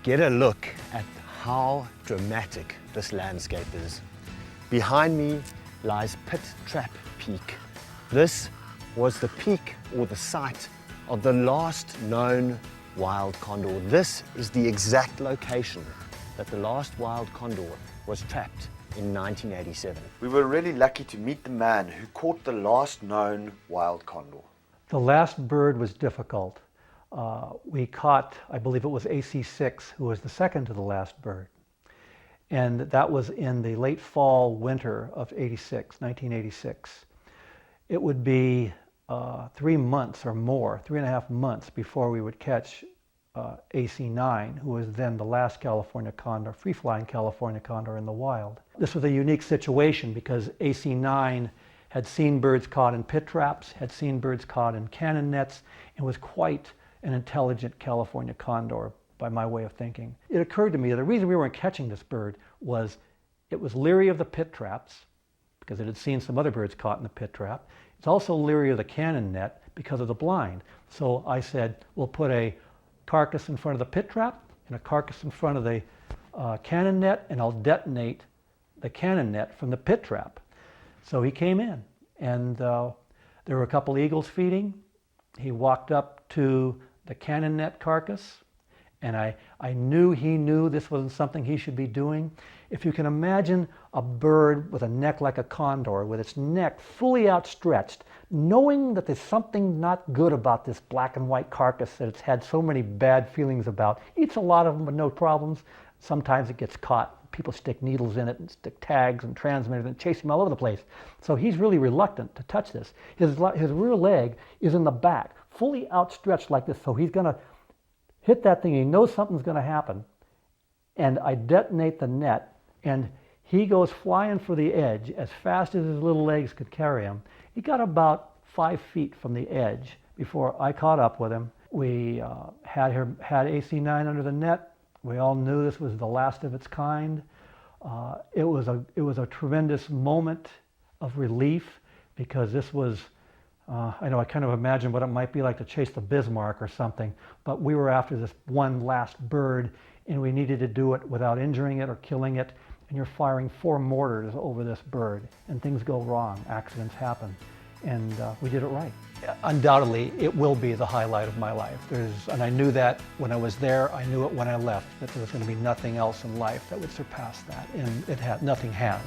Get a look at how dramatic this landscape is. Behind me lies Pit Trap Peak. This was the peak or the site of the last known wild condor. This is the exact location that the last wild condor was trapped in 1987. We were really lucky to meet the man who caught the last known wild condor. The last bird was difficult. We caught, I believe it was AC6, who was the second to the last bird. And that was in the late fall, winter of 1986. It would be 3 months or more, 3.5 months before we would catch AC9, who was then the last California condor, free-flying California condor in the wild. This was a unique situation because AC9 had seen birds caught in pit traps, had seen birds caught in cannon nets, and was quite an intelligent California condor by my way of thinking. It occurred to me that the reason we weren't catching this bird was it was leery of the pit traps because it had seen some other birds caught in the pit trap. It's also leery of the cannon net because of the blind. So I said, we'll put a carcass in front of the pit trap and a carcass in front of the cannon net, and I'll detonate the cannon net from the pit trap. So he came in, and there were a couple eagles feeding. He walked up to the cannon net carcass, and I knew he knew this wasn't something he should be doing. If you can imagine a bird with a neck like a condor, with its neck fully outstretched, knowing that there's something not good about this black and white carcass that it's had so many bad feelings about, eats a lot of them with no problems. Sometimes it gets caught. People stick needles in it and stick tags and transmitters and chase him all over the place. So he's really reluctant to touch this. His rear leg is in the back, fully outstretched like this. So he's going to hit that thing. He knows something's going to happen. And I detonate the net, and he goes flying for the edge as fast as his little legs could carry him. He got about 5 feet from the edge before I caught up with him. We had AC9 under the net. We all knew this was the last of its kind. It was a tremendous moment of relief because this was, I know I kind of imagine what it might be like to chase the Bismarck or something, but we were after this one last bird, and we needed to do it without injuring it or killing it. And you're firing 4 mortars over this bird, and things go wrong, accidents happen, and we did it right. Undoubtedly, it will be the highlight of my life. And I knew that when I was there, I knew it when I left, that there was going to be nothing else in life that would surpass that, and nothing has.